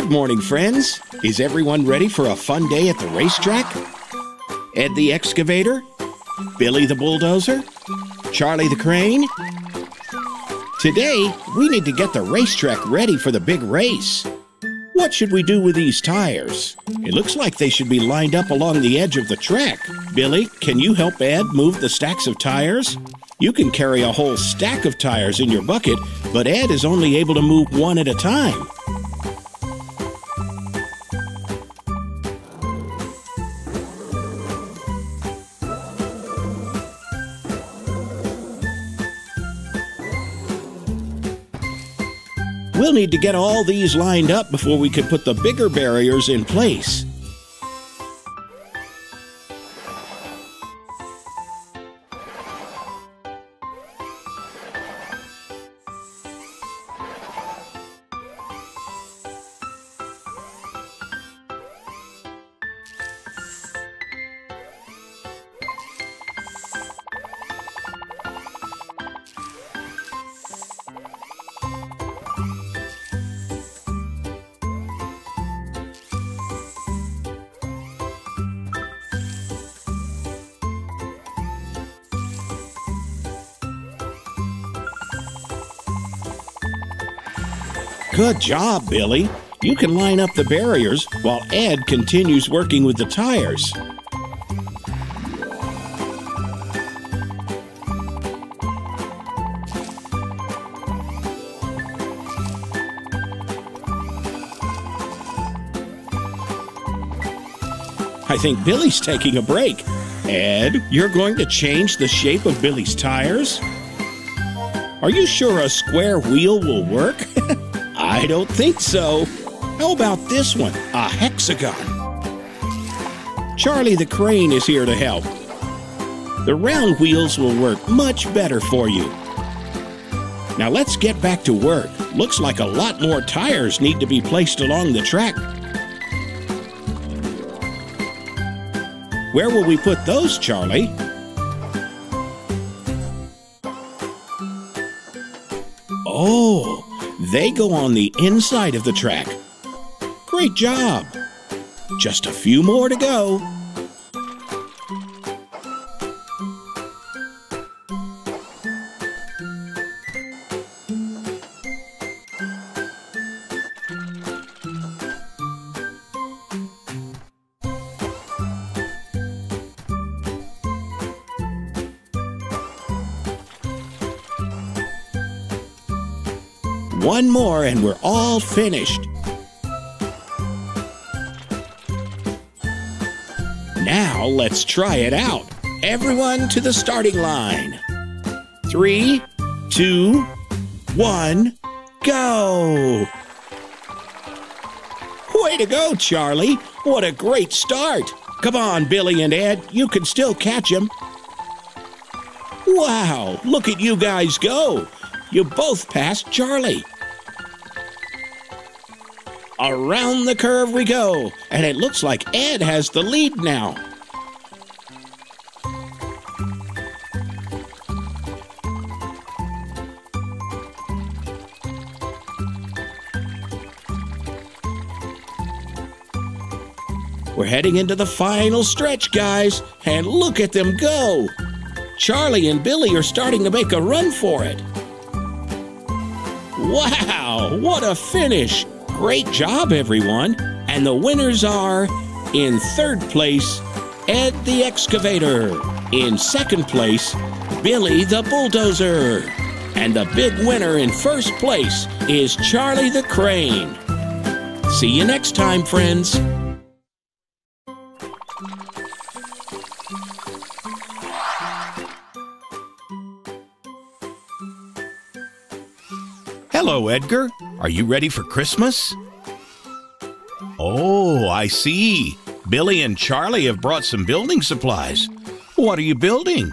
Good morning, friends. Is everyone ready for a fun day at the racetrack? Ed the Excavator? Billy the Bulldozer? Charlie the Crane? Today, we need to get the racetrack ready for the big race. What should we do with these tires? It looks like they should be lined up along the edge of the track. Billy, can you help Ed move the stacks of tires? You can carry a whole stack of tires in your bucket, but Ed is only able to move one at a time. We'll need to get all these lined up before we can put the bigger barriers in place. Good job, Billy. You can line up the barriers while Ed continues working with the tires. I think Billy's taking a break. Ed, you're going to change the shape of Billy's tires? Are you sure a square wheel will work? I don't think so. How about this one, a hexagon? Charlie the Crane is here to help. The round wheels will work much better for you. Now let's get back to work. Looks like a lot more tires need to be placed along the track. Where will we put those, Charlie? Oh, they go on the inside of the track. Great job. Just a few more to go. One more and we're all finished. Now let's try it out. Everyone to the starting line. 3, 2, 1, go! Way to go, Charlie. What a great start. Come on, Billy and Ed, you can still catch him. Wow, look at you guys go. You both passed Charlie. Around the curve we go, and it looks like Ed has the lead now. We're heading into the final stretch, guys, and look at them go. Charlie and Billy are starting to make a run for it. Wow, what a finish! Great job, everyone. And the winners are, in third place, Ed the Excavator. In second place, Billy the Bulldozer. And the big winner in first place is Charlie the Crane. See you next time, friends. Hello, Edgar. Are you ready for Christmas? Oh, I see. Billy and Charlie have brought some building supplies. What are you building?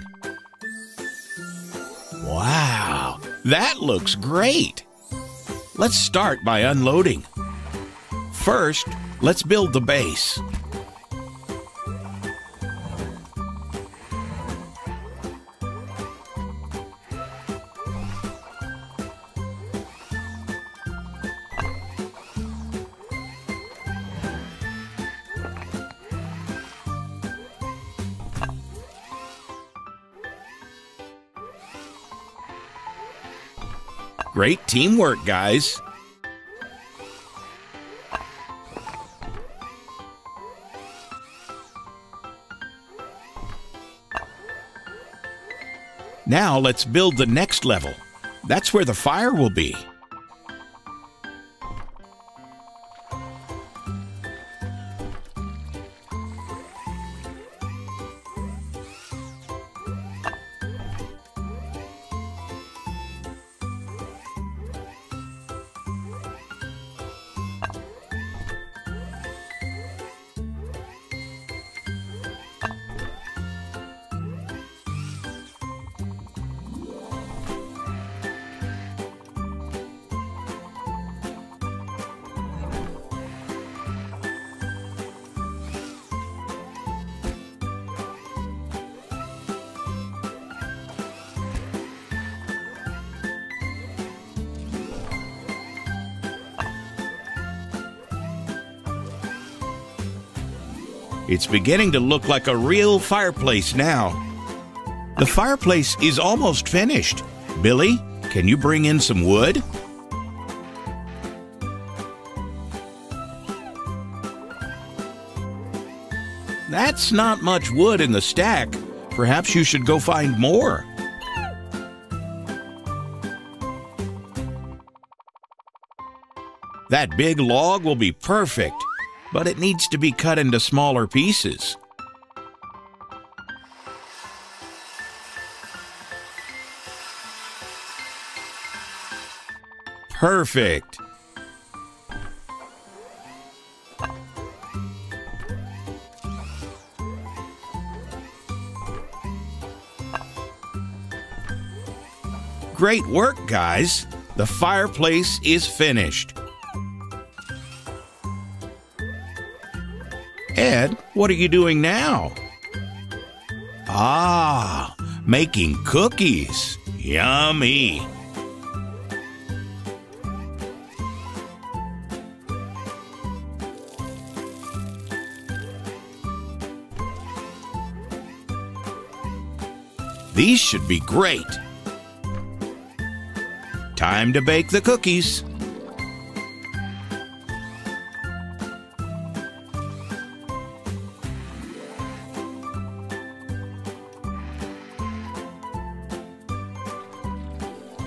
Wow, that looks great. Let's start by unloading. First, let's build the base. Great teamwork, guys. Now let's build the next level. That's where the fire will be. It's beginning to look like a real fireplace now. The fireplace is almost finished. Billy, can you bring in some wood? That's not much wood in the stack. Perhaps you should go find more. That big log will be perfect, but it needs to be cut into smaller pieces. Perfect. Great work, guys. The fireplace is finished. Ed, what are you doing now? Ah, making cookies. Yummy. These should be great. Time to bake the cookies.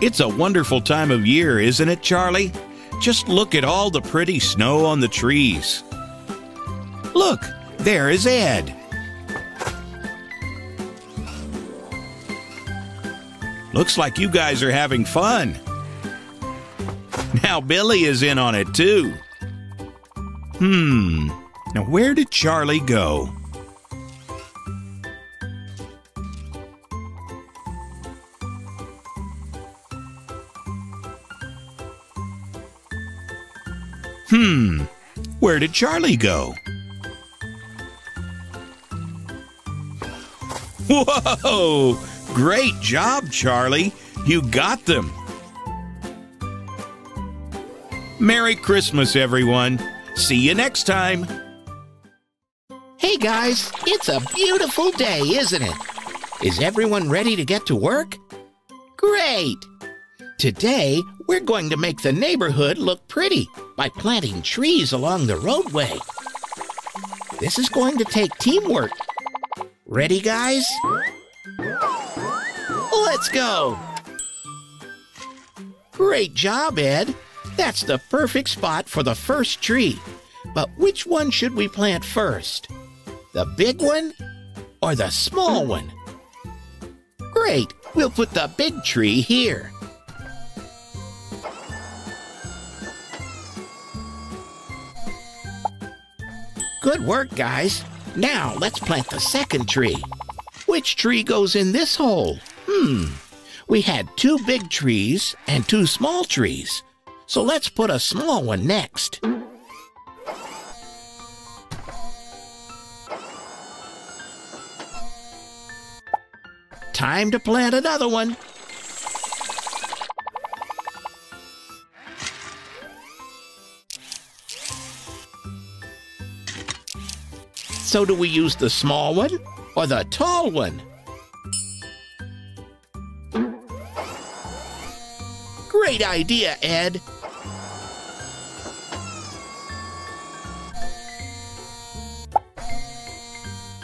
It's a wonderful time of year, isn't it, Charlie? Just look at all the pretty snow on the trees. Look, there is Ed. Looks like you guys are having fun. Now Billy is in on it too. Now where did Charlie go? Where did Charlie go? Whoa! Great job, Charlie. You got them. Merry Christmas, everyone. See you next time. Hey guys, it's a beautiful day, isn't it? Is everyone ready to get to work? Great! Today, we're going to make the neighborhood look pretty by planting trees along the roadway. This is going to take teamwork. Ready, guys? Let's go! Great job, Ed. That's the perfect spot for the first tree. But which one should we plant first? The big one or the small one? Great, we'll put the big tree here. Good work, guys. Now let's plant the second tree. Which tree goes in this hole? We had 2 big trees and 2 small trees. So let's put a small one next. Time to plant another one. So do we use the small one or the tall one? Great idea, Ed.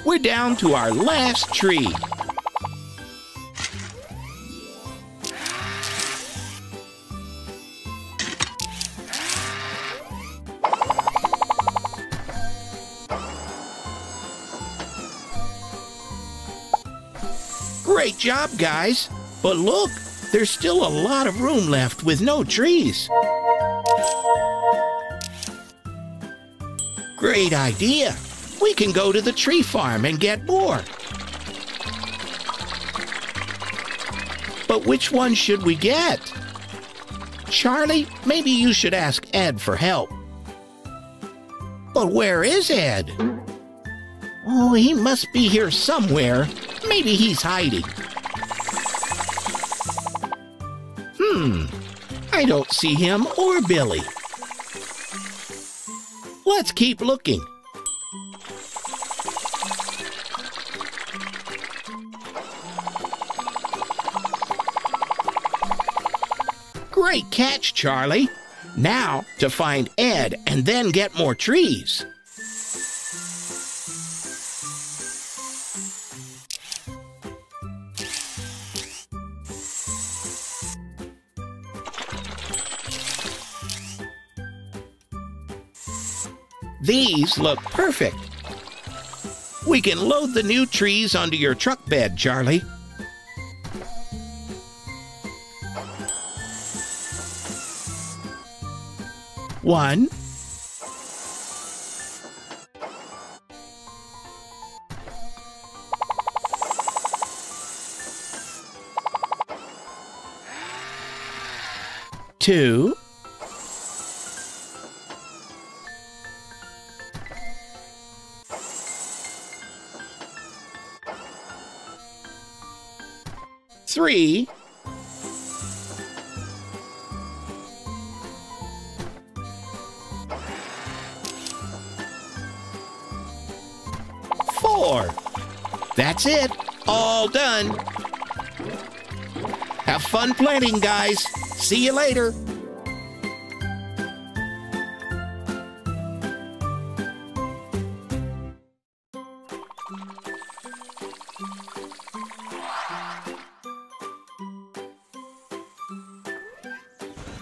We're down to our last tree. Great job, guys. But look, there's still a lot of room left with no trees. Great idea. We can go to the tree farm and get more. But which one should we get? Charlie, maybe you should ask Ed for help. But where is Ed? Oh, he must be here somewhere. Maybe he's hiding. I don't see him or Billy. Let's keep looking. Great catch, Charlie. Now to find Ed and then get more trees. These look perfect. We can load the new trees onto your truck bed, Charlie. One. Two. Three. Four. That's it. All done. Have fun planting, guys. See you later.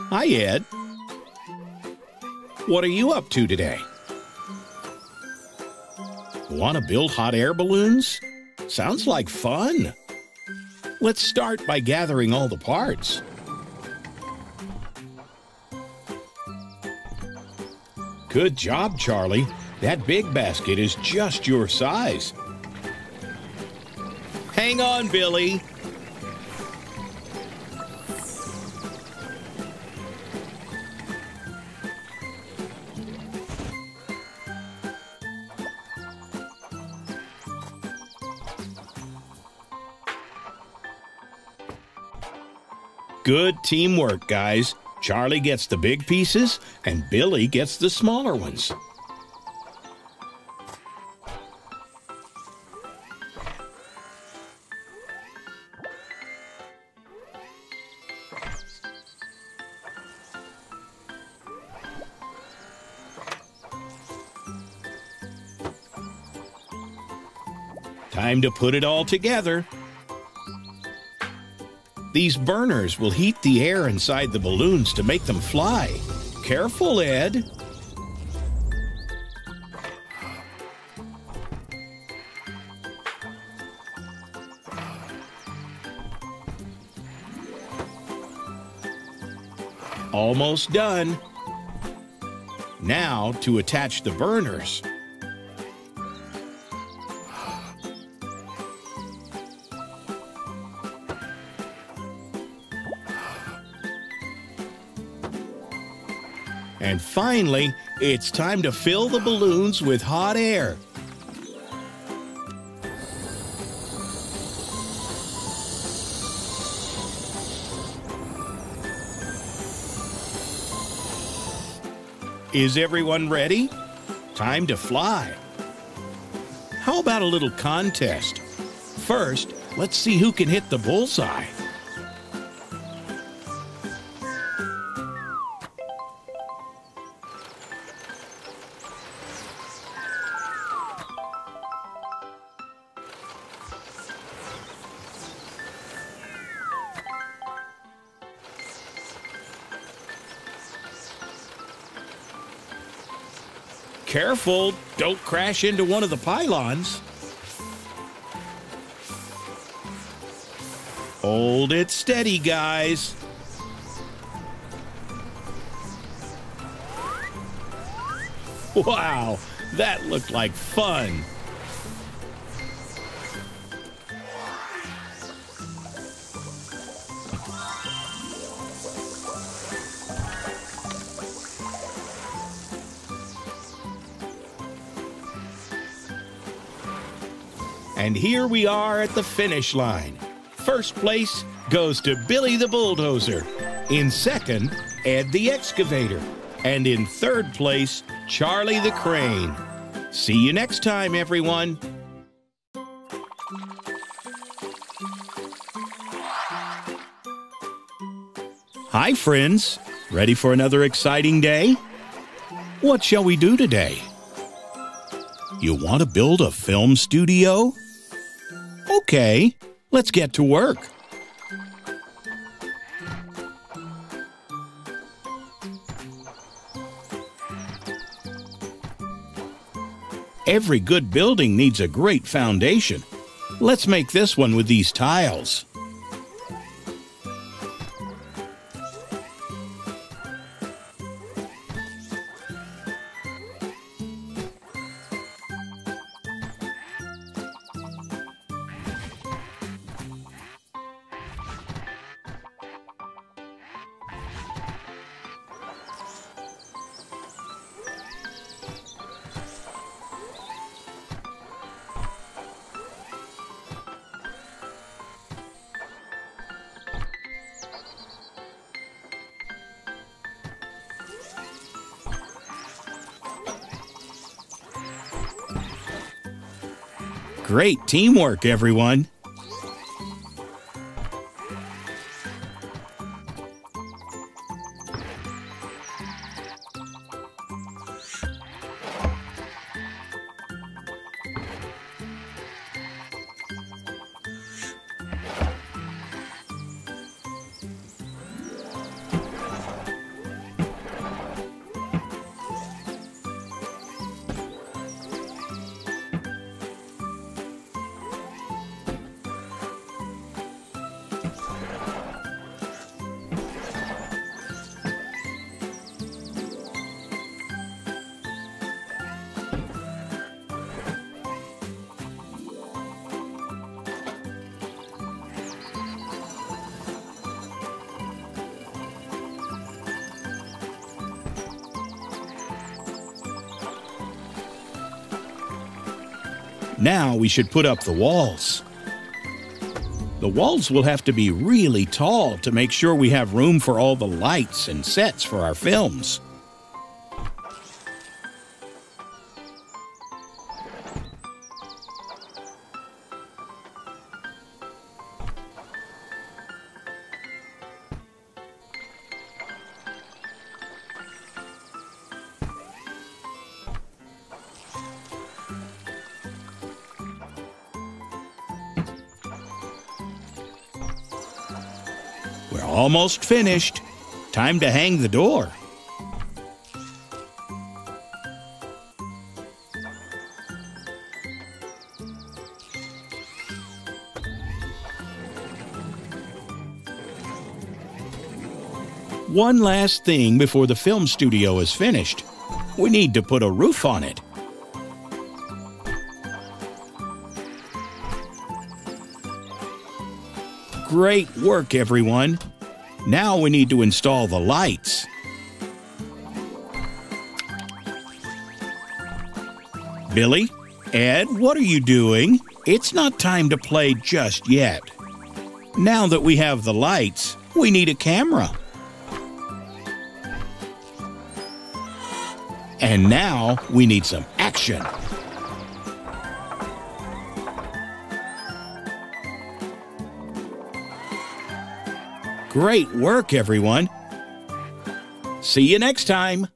Hi, Ed. What are you up to today? Want to build hot air balloons? Sounds like fun. Let's start by gathering all the parts. Good job, Charlie. That big basket is just your size. Hang on, Billy. Good teamwork, guys. Charlie gets the big pieces, and Billy gets the smaller ones. Time to put it all together. These burners will heat the air inside the balloons to make them fly. Careful, Ed. Almost done. Now to attach the burners. And finally, it's time to fill the balloons with hot air. Is everyone ready? Time to fly. How about a little contest? First, let's see who can hit the bullseye. Careful, don't crash into one of the pylons. Hold it steady, guys. Wow, that looked like fun. And here we are at the finish line. First place goes to Billy the Bulldozer. In second, Ed the Excavator. And in third place, Charlie the Crane. See you next time, everyone. Hi, friends. Ready for another exciting day? What shall we do today? You want to build a film studio? Okay, let's get to work. Every good building needs a great foundation. Let's make this one with these tiles. Great teamwork, everyone. Now we should put up the walls. The walls will have to be really tall to make sure we have room for all the lights and sets for our films. We're almost finished. Time to hang the door. One last thing before the film studio is finished. We need to put a roof on it. Great work, everyone. Now we need to install the lights. Billy, Ed, what are you doing? It's not time to play just yet. Now that we have the lights, we need a camera. And now we need some action. Great work, everyone. See you next time.